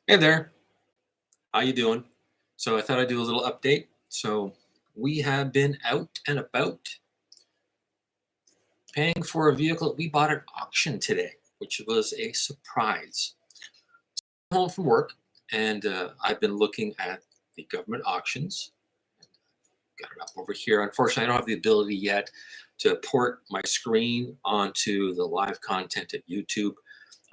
Hey there, how you doing? So I thought I'd do a little update. So we have been out and about paying for a vehicle that we bought at auction today, which was a surprise. Home from work, and I've been looking at the government auctions. Got it up over here. Unfortunately, I don't have the ability yet to port my screen onto the live content at YouTube.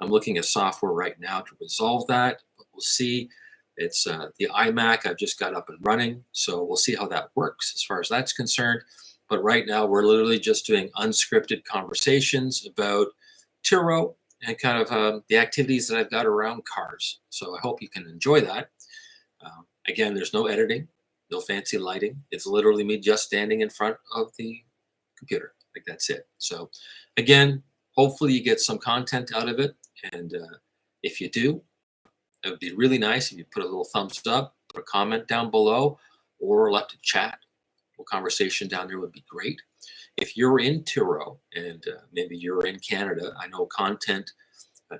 I'm looking at software right now to resolve that, but we'll see. It's the iMac I've just got up and running, so we'll see how that works as far as that's concerned. But right now, we're literally just doing unscripted conversations about Turo and kind of the activities that I've got around cars. So I hope you can enjoy that. Again, there's no editing, no fancy lighting. It's literally me just standing in front of the computer. Like that's it. So again, hopefully you get some content out of it. And if you do, it would be really nice if you put a little thumbs up, put a comment down below, or left a chat. A little conversation down there would be great. If you're in Turo and maybe you're in Canada, I know content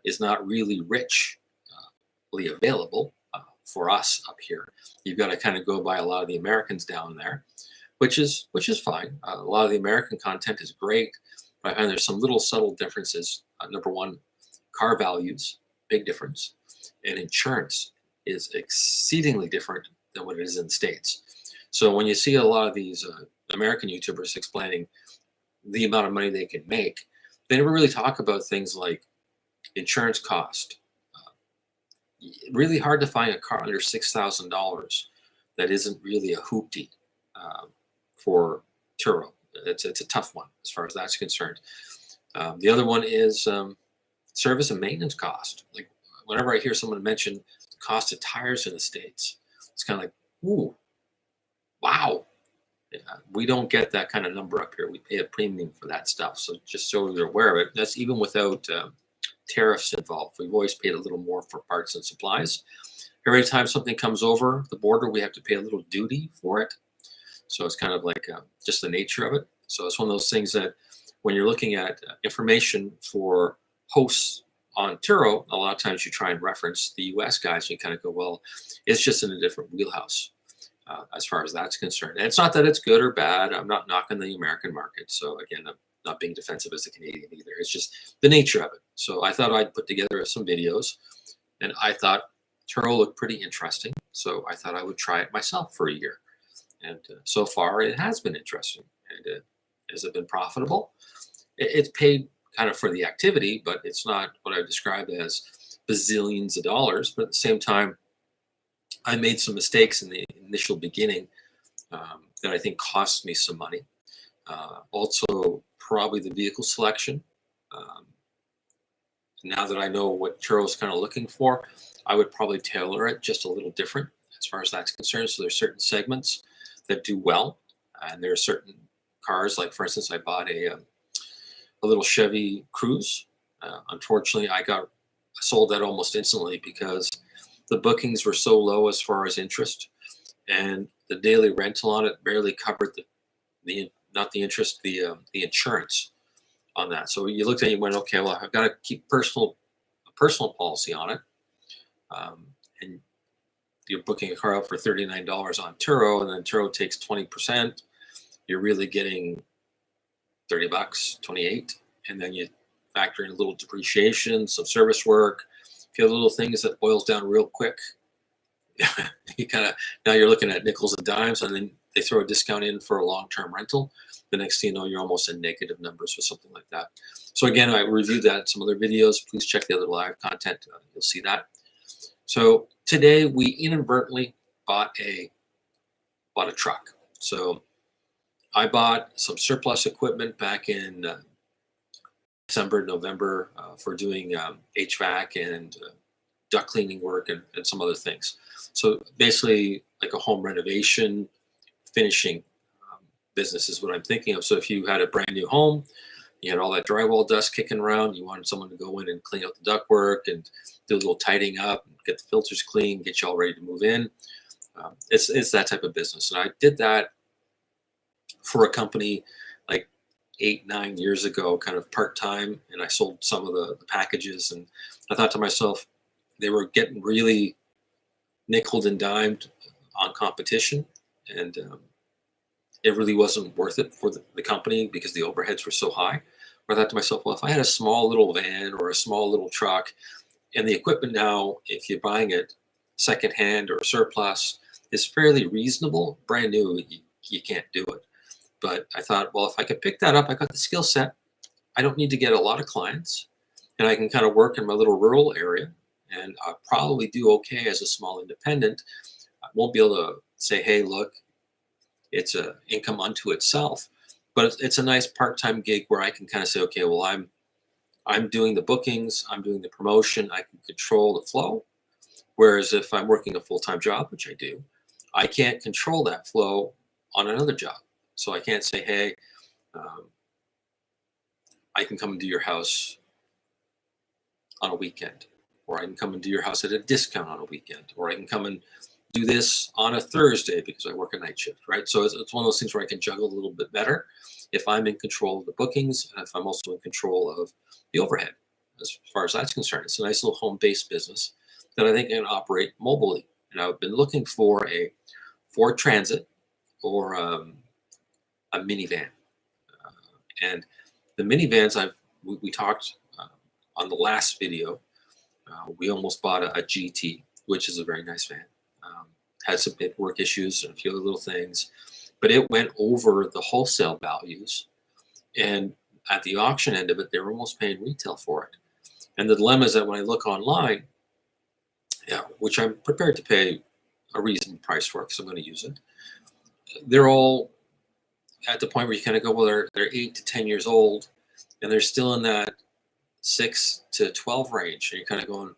is not really richly available for us up here. You've got to kind of go by a lot of the Americans down there, which is fine. A lot of the American content is great, but I find there's some little subtle differences. Number one, car values, big difference, and insurance is exceedingly different than what it is in the States. So when you see a lot of these American YouTubers explaining the amount of money they can make, they never really talk about things like insurance cost. Really hard to find a car under $6,000 that isn't really a hoopty for Turo. It's a tough one as far as that's concerned. The other one is service and maintenance cost. Like whenever I hear someone mention the cost of tires in the States, it's kind of like, ooh, wow. Yeah, we don't get that kind of number up here. We pay a premium for that stuff. So just so you're aware of it, that's even without tariffs involved. We've always paid a little more for parts and supplies. Every time something comes over the border, we have to pay a little duty for it. So it's kind of like just the nature of it. So it's one of those things that when you're looking at information for hosts on Turo, a lot of times you try and reference the US guys and you kind of go, well, it's just in a different wheelhouse as far as that's concerned. And it's not that it's good or bad. I'm not knocking the American market. So again, I'm not being defensive as a Canadian either. It's just the nature of it. So I thought I'd put together some videos and I thought Turo looked pretty interesting. So I thought I would try it myself for a year. And so far it has been interesting. And has it been profitable? It's paid kind of for the activity, but it's not what I would describe as bazillions of dollars. But at the same time, I made some mistakes in the initial beginning that I think cost me some money. Also, probably the vehicle selection. Um, now that I know what Turo's kind of looking for, I would probably tailor it just a little different as far as that's concerned. So there's certain segments that do well, and there are certain cars, like for instance, I bought a little Chevy Cruze. Unfortunately, I got sold that almost instantly because the bookings were so low as far as interest, and the daily rental on it barely covered the not the interest, the insurance on that. So you looked at it and went, okay, well, I've got to keep a personal policy on it, and you're booking a car out for $39 on Turo, and then Turo takes 20%. You're really getting $30, 28, and then you factor in a little depreciation, some service work, a few little things that boils down real quick. You kind of now you're looking at nickels and dimes, and then they throw a discount in for a long-term rental. The next thing you know, you're almost in negative numbers or something like that. So again, I reviewed that in some other videos. Please check the other live content. You'll see that. So today we inadvertently bought a truck. So I bought some surplus equipment back in December, November for doing HVAC and duct cleaning work and some other things. So basically like a home renovation, finishing business is what I'm thinking of. So if you had a brand new home, you had all that drywall dust kicking around, you wanted someone to go in and clean out the duct work and do a little tidying up, get the filters clean, get you all ready to move in. It's that type of business. And I did that for a company like 8-9 years ago, kind of part-time, and I sold some of the packages, and I thought to myself, they were getting really nickeled and dimed on competition, and it really wasn't worth it for the company because the overheads were so high. I thought to myself, well, if I had a small little van or a small little truck, and the equipment now, if you're buying it secondhand or surplus, is fairly reasonable. Brand new, you can't do it. But I thought, well, if I could pick that up, I got the skill set. I don't need to get a lot of clients, and I can kind of work in my little rural area, and I'll probably do okay as a small independent. I won't be able to say, hey, look, it's a income unto itself, but it's a nice part-time gig where I can kind of say, okay, well, I'm doing the bookings, I'm doing the promotion, I can control the flow. Whereas if I'm working a full-time job, which I do, I can't control that flow on another job. So I can't say, hey, um, I can come into your house on a weekend, or I can come into your house at a discount on a weekend, or I can come and do this on a Thursday because I work a night shift, right? So it's one of those things where I can juggle a little bit better if I'm in control of the bookings and if I'm also in control of the overhead. As far as that's concerned, it's a nice little home-based business that I think can operate mobily. And I've been looking for a Ford Transit or a minivan. And the minivans, we talked on the last video. We almost bought a GT, which is a very nice van. Had some paperwork issues and a few other little things, but it went over the wholesale values. And at the auction end of it, they were almost paying retail for it. And the dilemma is that when I look online, yeah, which I'm prepared to pay a reasonable price for because I'm going to use it, they're all at the point where you kind of go, well, they're 8 to 10 years old, and they're still in that 6 to 12 range. And you're kind of going,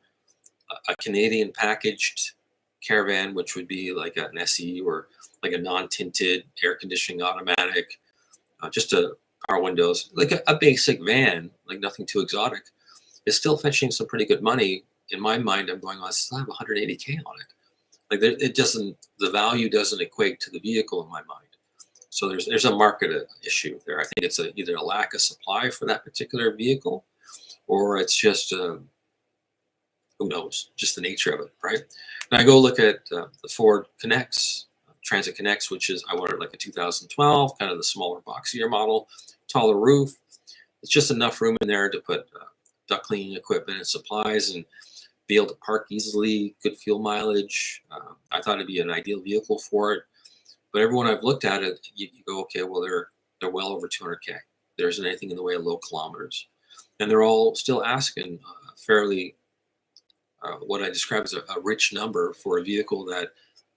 a Canadian packaged caravan, which would be like an SE or like a non-tinted air conditioning automatic, just a power windows, like a basic van, like nothing too exotic, is still fetching some pretty good money. In my mind, I'm going, I still have 180K on it. Like it doesn't, the value doesn't equate to the vehicle in my mind. So there's a market issue there. I think it's either a lack of supply for that particular vehicle, or it's just who knows, just the nature of it, right? And I go look at the Ford Connects, Transit Connects, which is, I wanted like a 2012, kind of the smaller, boxier model, taller roof. It's just enough room in there to put duct cleaning equipment and supplies and be able to park easily, good fuel mileage. I thought it'd be an ideal vehicle for it. But everyone I've looked at it, you go, okay, well, they're well over 200K. There isn't anything in the way of low kilometers. And they're all still asking fairly what I describe as a rich number for a vehicle that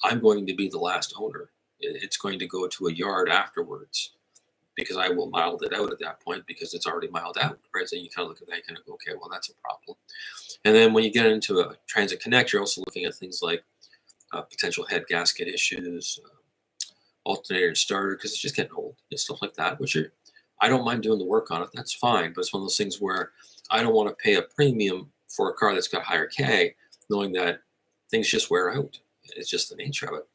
I'm going to be the last owner. It's going to go to a yard afterwards because I will mile it out at that point because it's already miled out, right? So you kind of look at that, you kind of go, okay, well, that's a problem. And then when you get into a Transit Connect, you're also looking at things like potential head gasket issues, alternator and starter, because it's just getting old and stuff like that, which I don't mind doing the work on it. That's fine. But it's one of those things where I don't want to pay a premium for a car that's got higher K, knowing that things just wear out. It's just the nature of it.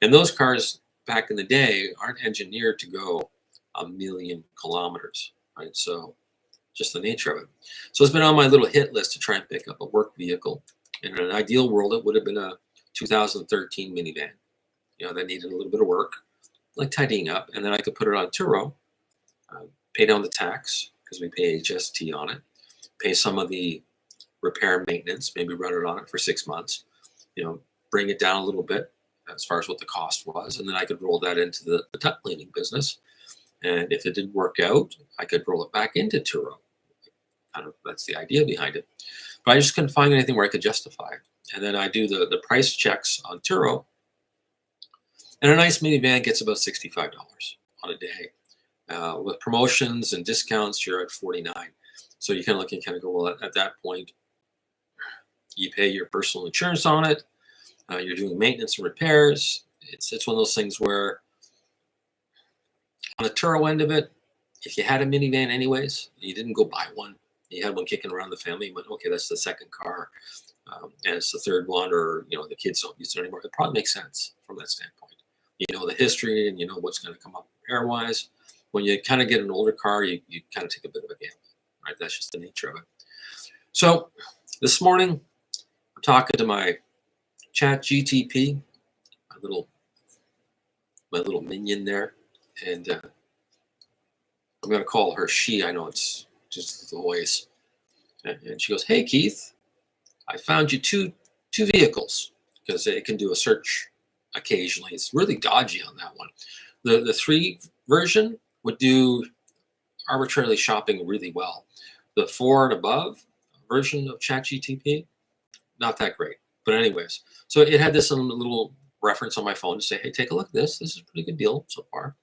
And those cars back in the day aren't engineered to go 1,000,000 kilometers, right? So just the nature of it. So it's been on my little hit list to try and pick up a work vehicle. In an ideal world, it would have been a 2013 minivan, that needed a little bit of work, like tidying up, and then I could put it on Turo, pay down the tax because we pay HST on it, pay some of the repair and maintenance, maybe run it on it for 6 months, bring it down a little bit as far as what the cost was, and then I could roll that into the duct cleaning business. And if it didn't work out, I could roll it back into Turo. Kind of, that's the idea behind it. But I just couldn't find anything where I could justify it. And then I do the price checks on Turo, and a nice minivan gets about $65 on a day. With promotions and discounts, you're at 49. So you kind of look and kind of go, well, at that point, you pay your personal insurance on it. You're doing maintenance and repairs. It's one of those things where on the Turo end of it, if you had a minivan anyways, you didn't go buy one, you had one kicking around the family, you went, okay, that's the second car, and it's the third one, or the kids don't use it anymore. It probably makes sense from that standpoint. You know the history and you know what's going to come up repair wise. When you kind of get an older car, you kind of take a bit of a gamble, right? That's just the nature of it. So this morning, I'm talking to my ChatGPT, my little minion there, and I'm going to call her she. I know it's just the voice. And she goes, "Hey Keith, I found you two vehicles," because it can do a search occasionally. It's really dodgy on that one. The 3 version would do arbitrarily shopping really well. The 4 and above version of ChatGPT, not that great. But anyways, so it had this little reference on my phone to say, "Hey, take a look at this. This is a pretty good deal so far."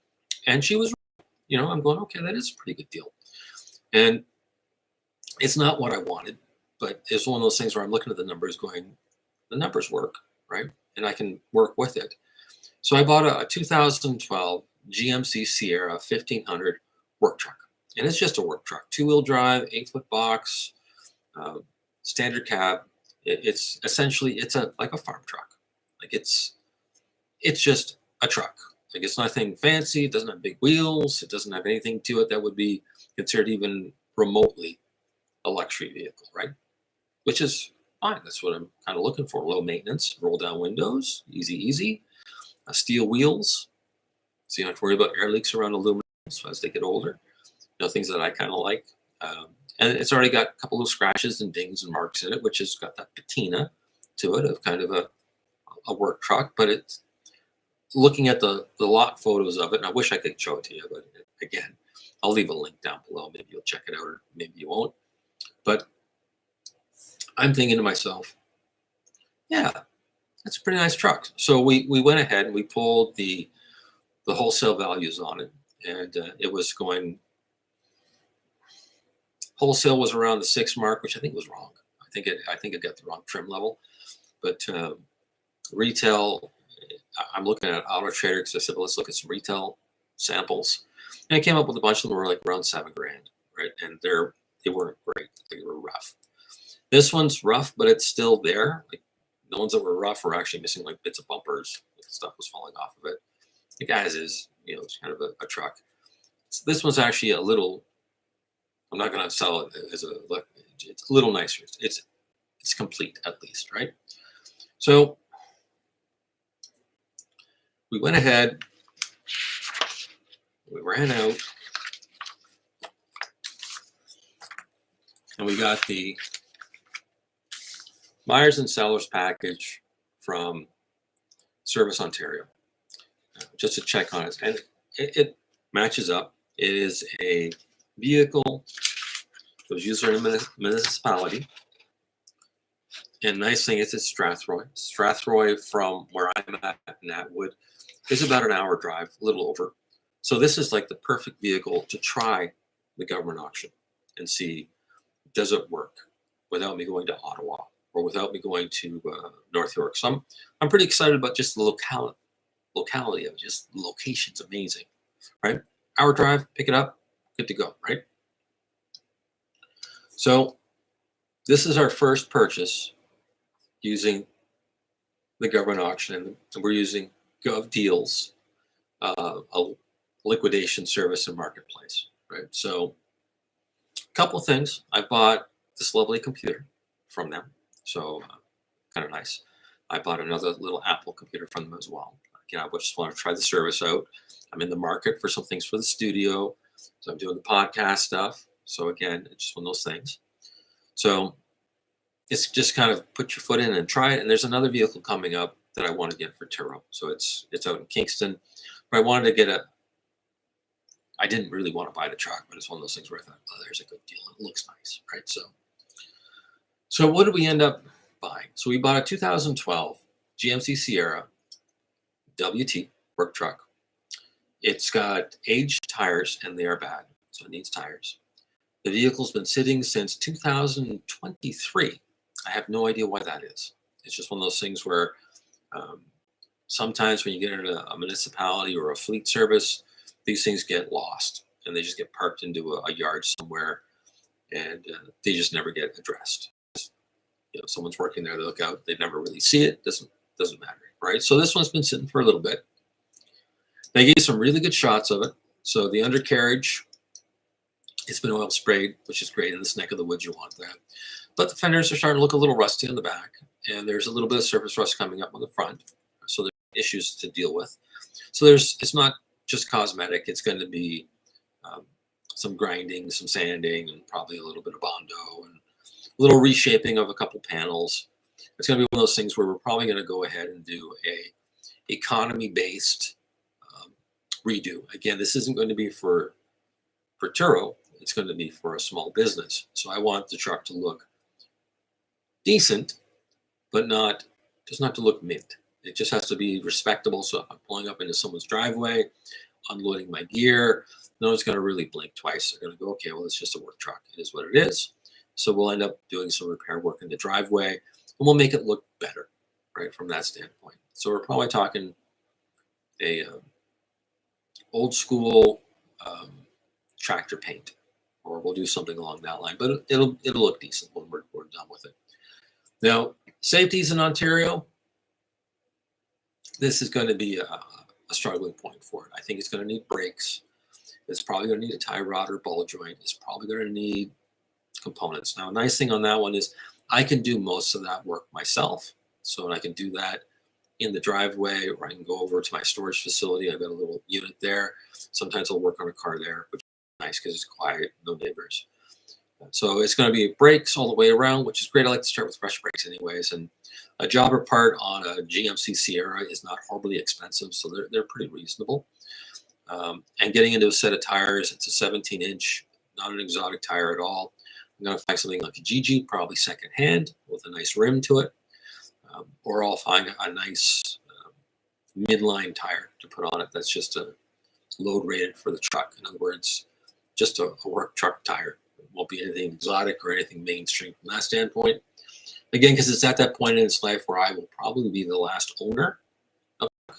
And she was, I'm going, "Okay, that is a pretty good deal." And it's not what I wanted, but it's one of those things where I'm looking at the numbers going, the numbers work, right? And I can work with it. So I bought a 2012 GMC Sierra 1500 work truck. And it's just a work truck, 2-wheel drive, 8-foot box, standard cab. It's essentially, like a farm truck. Like it's just a truck. Like it's nothing fancy. It doesn't have big wheels. It doesn't have anything to it that would be considered even remotely a luxury vehicle, right? Which is fine. That's what I'm kind of looking for. Low maintenance, roll down windows, easy. Steel wheels, so you don't have to worry about air leaks around aluminum as they get older. Things that I kind of like. And it's already got a couple of scratches and dings and marks in it, which has got that patina to it of kind of a work truck. But it's looking at the lot photos of it, and I wish I could show it to you, but again, I'll leave a link down below. Maybe you'll check it out, or maybe you won't. But I'm thinking to myself, yeah, that's a pretty nice truck. So we went ahead and we pulled the wholesale values on it, and it was going. Wholesale was around the 6 mark, which I think was wrong. I think it got the wrong trim level. But retail, I'm looking at Auto Trader because I said, well, let's look at some retail samples, and I came up with a bunch of them were like around $7,000, right? And they weren't great. They were rough. This one's rough, but it's still there. Like the ones that were rough were actually missing like bits of bumpers. Stuff was falling off of it. Like as is, it's kind of a truck. So this one's actually a little. I'm not going to sell it as it's a little nicer. It's complete at least, right? So we went ahead, we ran out, and we got the buyers and sellers package from Service Ontario, just to check on it. And it matches up. It is a vehicle that was used in a municipality. And nice thing is it's Strathroy. Strathroy from where I'm at in Atwood is about an hour drive, a little over. So this is like the perfect vehicle to try the government auction and see, does it work without me going to Ottawa or without me going to North York. So I'm pretty excited about just the locality of it. Just the location's amazing, right? Hour drive, pick it up, good to go, right? So this is our first purchase using the government auction, and we're using GovDeals, a liquidation service and marketplace, right? So a couple things. I bought this lovely computer from them, so kind of nice. I bought another little Apple computer from them as well. Again, I just want to try the service out. I'm in the market for some things for the studio, so I'm doing the podcast stuff. So again, it's just one of those things. So it's just kind of put your foot in and try it. And there's another vehicle coming up that I want to get for Turo. So it's out in Kingston. But I wanted to get I didn't really want to buy the truck, but it's one of those things where I thought, oh, there's a good deal. It looks nice, right? So what did we end up buying? So we bought a 2012 GMC Sierra WT work truck. It's got aged tires and they are bad. So it needs tires. The vehicle's been sitting since 2023. I have no idea why that is. It's just one of those things where sometimes when you get into a municipality or a fleet service, these things get lost and they just get parked into a yard somewhere, and they just never get addressed. Someone's working there, they look out, they never really see it. Doesn't matter, right? So this one's been sitting for a little bit. They gave some really good shots of it. So the undercarriage, it's been oil sprayed, which is great. In this neck of the woods, you want that. But the fenders are starting to look a little rusty on the back. and there's a little bit of surface rust coming up on the front. So there's issues to deal with. So it's not just cosmetic. It's going to be some grinding, some sanding, and probably a little bit of Bondo and a little reshaping of a couple panels. It's going to be one of those things where we're probably going to go ahead and do a economy-based redo. Again, this isn't going to be for Turo. It's going to be for a small business. So I want the truck to look decent, but doesn't have to look mint. It just has to be respectable. So if I'm pulling up into someone's driveway, unloading my gear, no one's going to really blink twice. They're going to go, okay, well, it's just a work truck. It is what it is. So we'll end up doing some repair work in the driveway, and we'll make it look better, right, from that standpoint. So we're probably talking a old school tractor paint, or we'll do something along that line. But it'll look decent when we're done with it. Now, safeties in Ontario, this is going to be a struggling point for it. I think it's going to need brakes. It's probably going to need a tie rod or ball joint. It's probably going to need components. Now, a nice thing on that one is I can do most of that work myself. So I can do that in the driveway, or I can go over to my storage facility. I've got a little unit there. Sometimes I'll work on a car there, which is nice because it's quiet, no neighbors. So it's going to be brakes all the way around, which is great. I like to start with fresh brakes anyways. And a jobber part on a GMC Sierra is not horribly expensive, so they're pretty reasonable. And getting into a set of tires, it's a 17-inch, not an exotic tire at all. I'm going to find something like a GG, probably secondhand, with a nice rim to it. Or I'll find a nice midline tire to put on it that's just a load rated for the truck. In other words, just a work truck tire. It won't be anything exotic or anything mainstream from that standpoint. Again, because it's at that point in its life where I will probably be the last owner of it.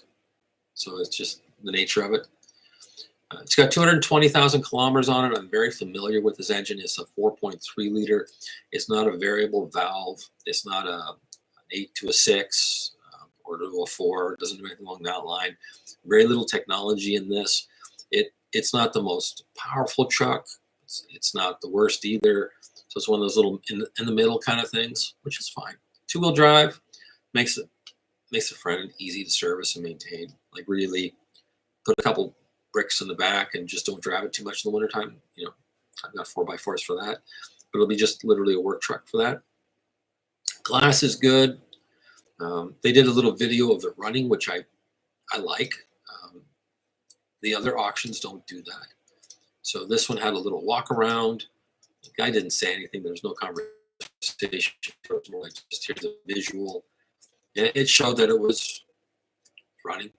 So it's just the nature of it. It's got 220,000 kilometers on it. I'm very familiar with this engine. It's a 4.3 liter. It's not a variable valve. It's not an 8 to a 6 or to a 4. It doesn't do anything along that line. Very little technology in this. It's not the most powerful truck. It's not the worst either. So it's one of those little in the middle kind of things, which is fine. 2-wheel drive makes the front end easy to service and maintain. Like really put a couple bricks in the back and just don't drive it too much in the wintertime. You know, I've got 4x4s for that, but it'll be just literally a work truck for that. Glass is good. They did a little video of it running, which I like. The other auctions don't do that. So this one had a little walk around. The guy didn't say anything. There was no conversation. It was more like just here's a visual. And it showed that it was running.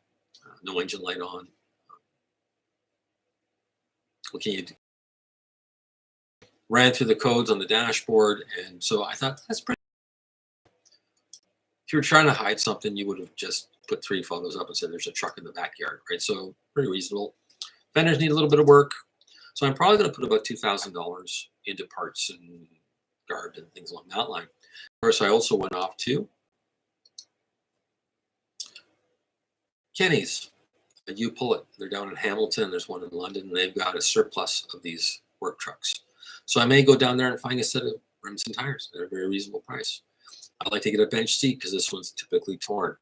No engine light on. What can you do? Ran through the codes on the dashboard, and so I thought that's pretty. If you were trying to hide something, you would have just put 3 photos up and said there's a truck in the backyard, right? So pretty reasonable. Fenders need a little bit of work, so I'm probably going to put about $2,000 into parts and guard and things along that line. Of course, I also went off to Kenny's. You pull it. They're down in Hamilton. There's one in London, and they've got a surplus of these work trucks. So I may go down there and find a set of rims and tires at a very reasonable price. I'd like to get a bench seat because this one's typically torn.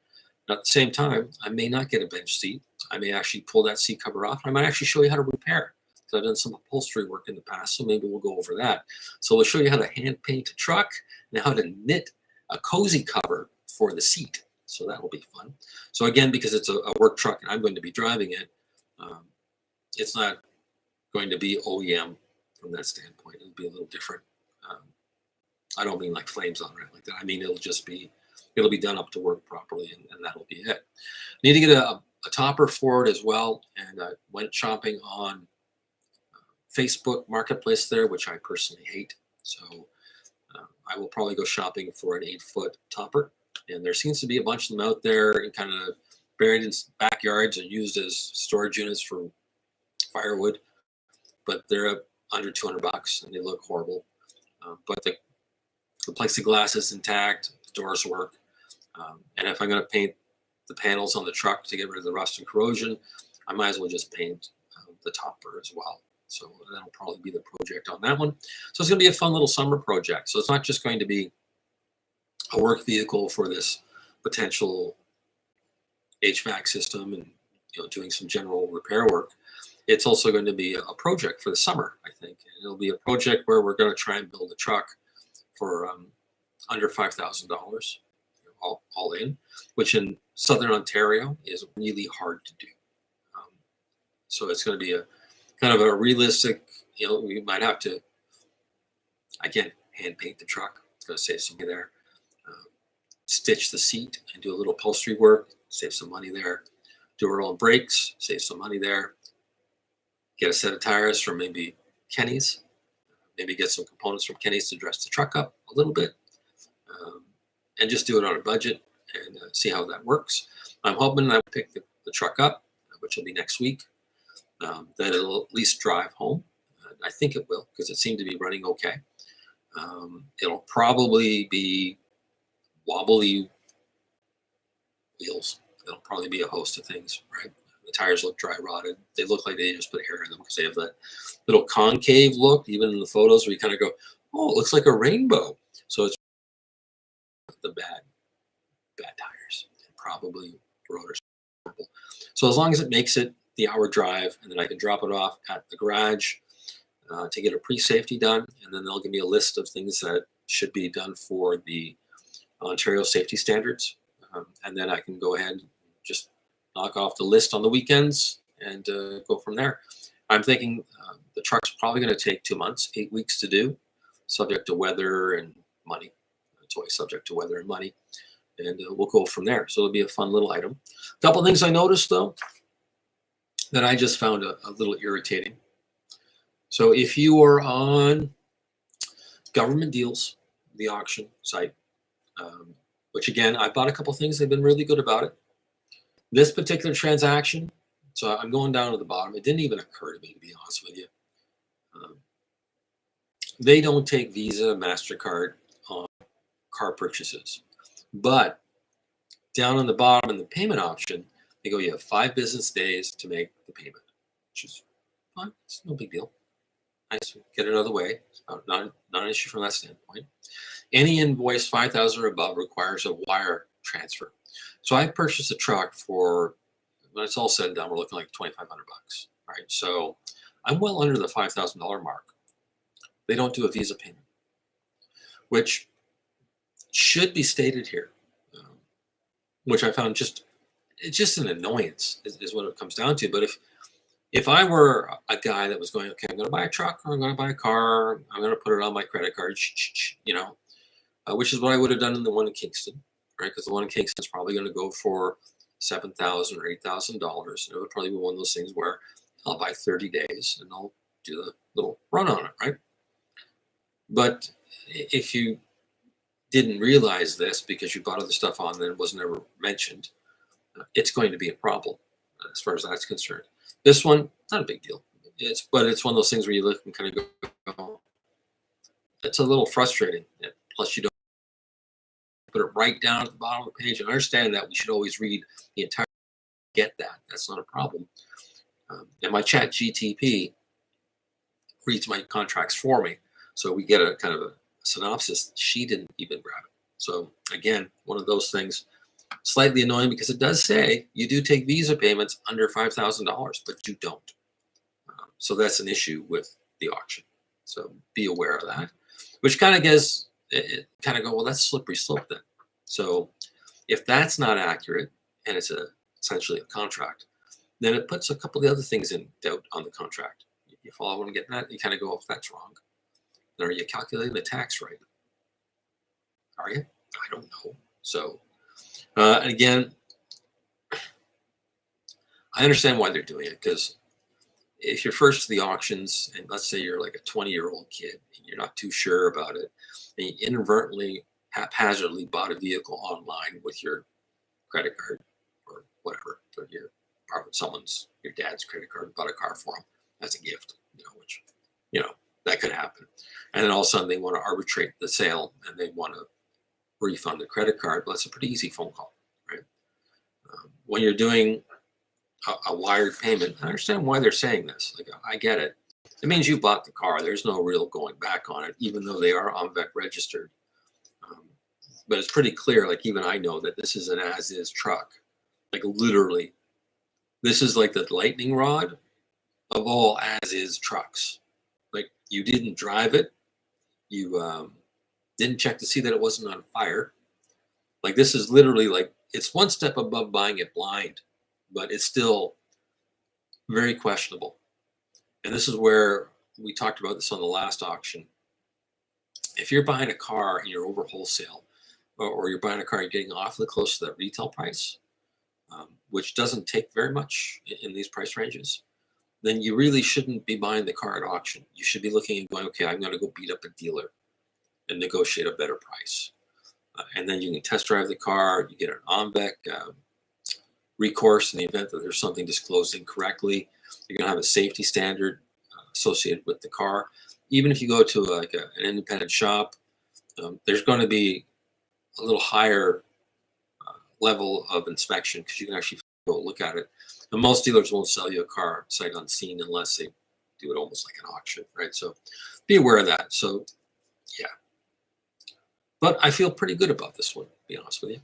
Now, at the same time, I may not get a bench seat. I may actually pull that seat cover off. I might actually show you how to repair. So I've done some upholstery work in the past, so maybe we'll go over that. So we'll show you how to hand paint a truck and how to knit a cozy cover for the seat. So that will be fun. So again, because it's a work truck and I'm going to be driving it, it's not going to be OEM from that standpoint. It'll be a little different. I don't mean like flames on it like that. I mean, it'll be done up to work properly, and that'll be it. Need to get a topper for it as well. And I went shopping on Facebook Marketplace there, which I personally hate. So I will probably go shopping for an 8-foot topper. And there seems to be a bunch of them out there and kind of buried in backyards and used as storage units for firewood. But they're under $200 and they look horrible. But the plexiglass is intact, the doors work. And if I'm going to paint the panels on the truck to get rid of the rust and corrosion, I might as well just paint the topper as well. So that'll probably be the project on that one. So it's going to be a fun little summer project. So it's not just going to be a work vehicle for this potential HVAC system and doing some general repair work. It's also going to be a project for the summer, I think. And it'll be a project where we're going to try and build a truck for under $5,000 all in, which in Southern Ontario is really hard to do. So it's going to be a kind of a realistic, we might have to, again, hand paint the truck. It's going to save some money there. Stitch the seat and do a little upholstery work, save some money there. Do our own brakes, save some money there. Get a set of tires from maybe Kenny's. Maybe get some components from Kenny's to dress the truck up a little bit. And just do it on a budget and see how that works. I'm hoping I pick the truck up, which will be next week. That it'll at least drive home. I think it will, because it seemed to be running okay. It'll probably be wobbly wheels. It'll probably be a host of things, right? The tires look dry rotted. They look like they just put air in them because they have that little concave look, even in the photos where you kind of go, oh, it looks like a rainbow. So it's the bad tires and probably rotors. So as long as it makes it the hour drive, and then I can drop it off at the garage to get a pre-safety done, and then they'll give me a list of things that should be done for the Ontario safety standards, and then I can go ahead and just knock off the list on the weekends and go from there. I'm thinking the truck's probably going to take 2 months, 8 weeks to do, subject to weather and money. It's always subject to weather and money, and we'll go from there. So it'll be a fun little item. A couple things I noticed, though, that I just found a little irritating. So if you are on Government Deals, the auction site, which again, I bought a couple things. They've been really good about it. This particular transaction, so I'm going down to the bottom. It didn't even occur to me, to be honest with you. They don't take Visa, MasterCard on car purchases. But down on the bottom in the payment option, they go, you have 5 business days to make the payment, which is fine. It's no big deal. Nice, get it out of the way. It's not an issue from that standpoint. Any invoice 5,000 or above requires a wire transfer. So I purchased a truck for, when it's all said and done, we're looking like $2,500, right? So I'm well under the $5,000 mark. They don't do a Visa payment, which should be stated here, which I found it's just an annoyance is what it comes down to. But if I were a guy that was going, okay, I'm going to buy a truck or I'm going to buy a car, I'm going to put it on my credit card, which is what I would have done in the one in Kingston, right? Because the one in Kingston is probably going to go for $7,000 or $8,000. It would probably be one of those things where I'll buy 30 days and I'll do the little run on it, right? But if you didn't realize this because you bought other stuff on that was never mentioned, it's going to be a problem as far as that's concerned. This one, not a big deal. But it's one of those things where you look and kind of go, it's a little frustrating. Plus, you don't put it right down at the bottom of the page. And I understand that we should always read the entire. Get that? That's not a problem. And my ChatGPT reads my contracts for me, so we get a kind of a synopsis. She didn't even grab it. So again, one of those things. Slightly annoying because it does say you do take Visa payments under $5,000, but you don't. So that's an issue with the auction. So be aware of that, which kind of gives it kind of go, well, that's slippery slope then. So if that's not accurate and it's essentially a contract, then it puts a couple of the other things in doubt on the contract. You follow what I'm getting at? You kind of go, if that's wrong, then are you calculating the tax right? Are you? I don't know. So. And again, I understand why they're doing it, because if you're first to the auctions, and let's say you're like a 20-year-old kid and you're not too sure about it, and you inadvertently, haphazardly bought a vehicle online with your credit card or whatever, or your dad's credit card, bought a car for him as a gift, which, that could happen. And then all of a sudden they want to arbitrate the sale and they want to refund the credit card. Well, that's a pretty easy phone call, right? When you're doing a wired payment, I understand why they're saying this. Like, I get it. It means you bought the car. There's no real going back on it, even though they are OMVEC registered. but it's pretty clear, like even I know that this is an as-is truck. Like literally, this is like the lightning rod of all as-is trucks. Like you didn't drive it, you didn't check to see that it wasn't on fire. Like this is literally like, it's one step above buying it blind, but it's still very questionable. And this is where we talked about this on the last auction. If you're buying a car and you're over wholesale, or you're buying a car, you're getting awfully close to that retail price, which doesn't take very much in these price ranges, then you really shouldn't be buying the car at auction. You should be looking and going, okay, I'm going to go beat up a dealer and negotiate a better price. And then you can test drive the car. You get an OMBEC recourse in the event that there's something disclosed incorrectly. You're going to have a safety standard associated with the car. Even if you go to an independent shop, there's going to be a little higher level of inspection because you can actually go look at it. And most dealers won't sell you a car sight unseen unless they do it almost like an auction, right? So be aware of that. So yeah, but I feel pretty good about this one, to be honest with you.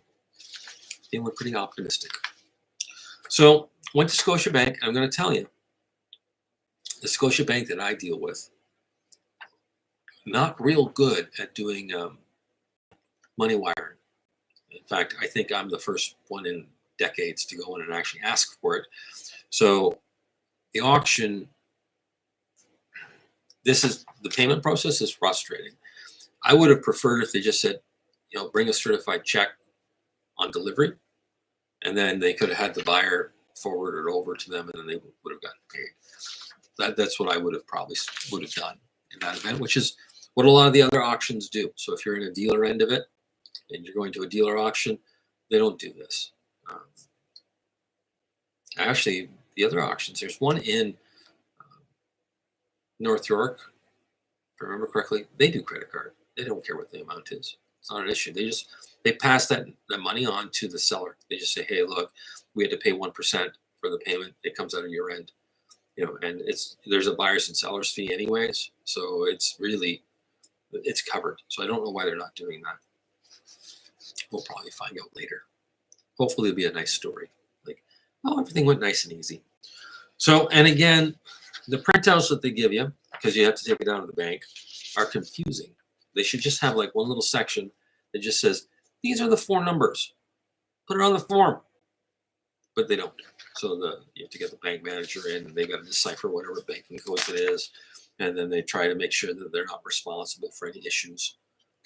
Feeling pretty optimistic. So went to Scotiabank. I'm going to tell you, the Scotiabank that I deal with, not real good at doing money wiring. In fact, I think I'm the first one in decades to go in and actually ask for it. So the auction, the payment process is frustrating. I would have preferred if they just said, bring a certified check on delivery, and then they could have had the buyer forward it over to them, and then they would have gotten paid. That's what I would have done in that event, which is what a lot of the other auctions do. So if you're in a dealer end of it and you're going to a dealer auction, they don't do this. Actually, the other auctions, there's one in North York, if I remember correctly, they do credit card. They don't care what the amount is. It's not an issue. They pass that money on to the seller. They just say, hey, look, we had to pay 1% for the payment. It comes out of your end. And there's a buyer's and seller's fee anyways. So it's covered. So I don't know why they're not doing that. We'll probably find out later. Hopefully it'll be a nice story. Like, oh, everything went nice and easy. So, and again, the printouts that they give you, because you have to take it down to the bank, are confusing. They should just have like one little section that just says, these are the 4 numbers. Put it on the form. But they don't. So you have to get the bank manager in, and they got to decipher whatever banking codes it is. And then they try to make sure that they're not responsible for any issues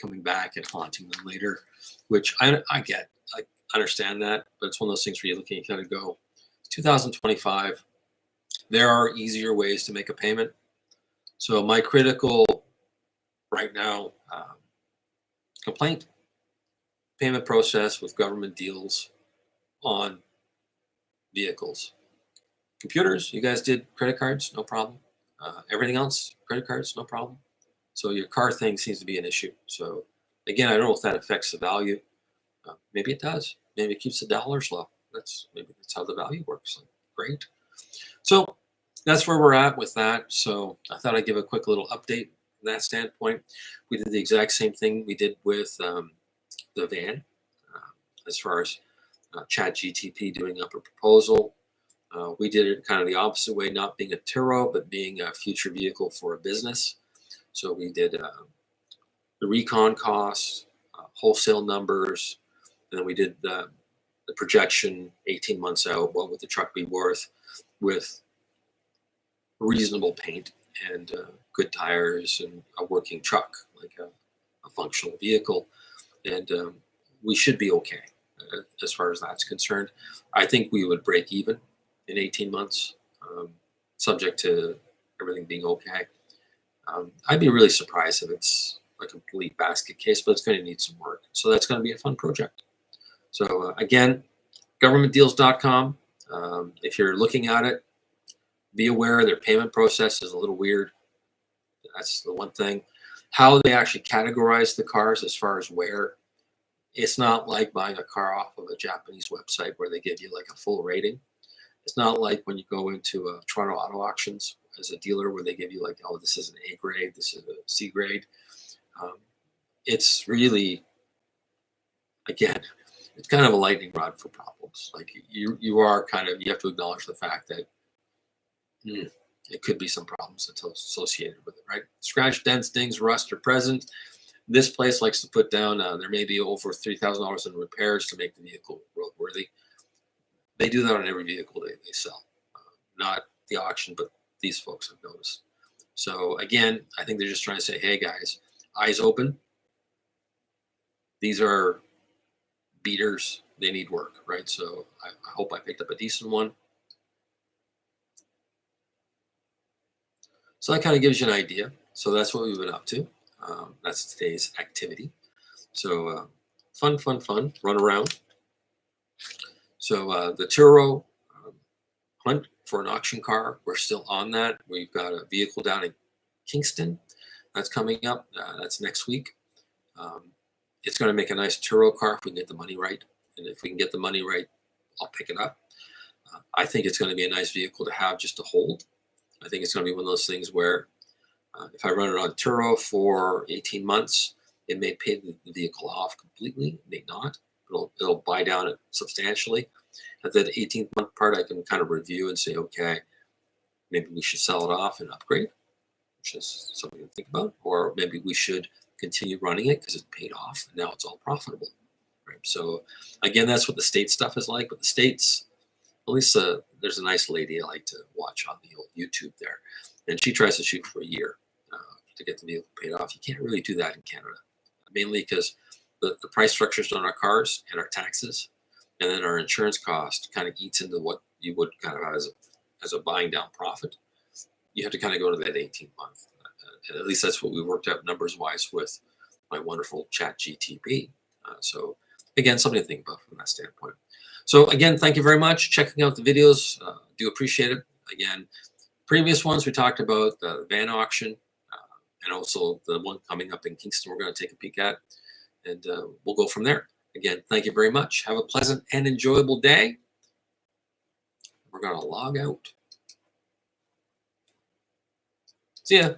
coming back and haunting them later, which I get. I understand that, but it's one of those things where you're looking at kind of go, 2025, there are easier ways to make a payment. So my critical right now complaint payment process with government deals on vehicles. Computers, you guys did credit cards, no problem. Everything else, credit cards, no problem. So your car thing seems to be an issue. So again, I don't know if that affects the value. Maybe it does. Maybe it keeps the dollars low. Maybe that's how the value works. Like, great. So that's where we're at with that. So I thought I'd give a quick little update from that standpoint. We did the exact same thing we did with the van, as far as ChatGPT doing up a proposal. We did it kind of the opposite way, not being a Turo, but being a future vehicle for a business. So we did the recon costs, wholesale numbers, and then we did the projection 18 months out. What would the truck be worth with reasonable paint and good tires and a working truck, like a functional vehicle. And we should be okay as far as that's concerned. I think we would break even in 18 months, subject to everything being okay. I'd be really surprised if it's a complete basket case, but it's going to need some work. So that's going to be a fun project. So again, govdeals.ca. If you're looking at it, be aware their payment process is a little weird. That's the one thing. How they actually categorize the cars as far as where, it's not like buying a car off of a Japanese website where they give you like a full rating. It's not like when you go into Toronto Auto Auctions as a dealer where they give you like, oh, this is an A grade, this is a C grade. It's really again, it's kind of a lightning rod for problems. Like you are kind of, you have to acknowledge the fact that it could be some problems associated with it, right? Scratch, dents, dings, rust are present. This place likes to put down, there may be over $3,000 in repairs to make the vehicle roadworthy. They do that on every vehicle they sell. Not the auction, but these folks have noticed. So again, I think they're just trying to say, hey guys, eyes open. These are beaters. They need work, right? So I hope I picked up a decent one. So that kind of gives you an idea. So that's what we've been up to. That's today's activity. So fun, run around. So the Turo hunt for an auction car, we're still on that. We've got a vehicle down in Kingston that's coming up. That's next week. It's going to make a nice Turo car if we can get the money right. And if we can get the money right, I'll pick it up. I think it's going to be a nice vehicle to have just to hold. I think it's going to be one of those things where if I run it on Turo for 18 months, it may pay the vehicle off completely, it may not. It'll buy down it substantially. At that 18th month part, I can kind of review and say, okay, maybe we should sell it off and upgrade, which is something to think about. Or maybe we should continue running it because it paid off and now it's all profitable. Right? So again, that's what the state stuff is like. But the States, at least there's a nice lady I like to watch on the old YouTube there. And she tries to shoot for a year to get the vehicle paid off. You can't really do that in Canada, mainly because the price structures on our cars and our taxes, and then our insurance cost kind of eats into what you would kind of have as a buying down profit. You have to kind of go to that 18-month. And at least that's what we worked out numbers-wise with my wonderful ChatGPT. So again, something to think about from that standpoint. So again, thank you very much. Checking out the videos. Do appreciate it. Again, previous ones we talked about the van auction and also the one coming up in Kingston we're going to take a peek at. And we'll go from there. Again, thank you very much. Have a pleasant and enjoyable day. We're going to log out. See ya.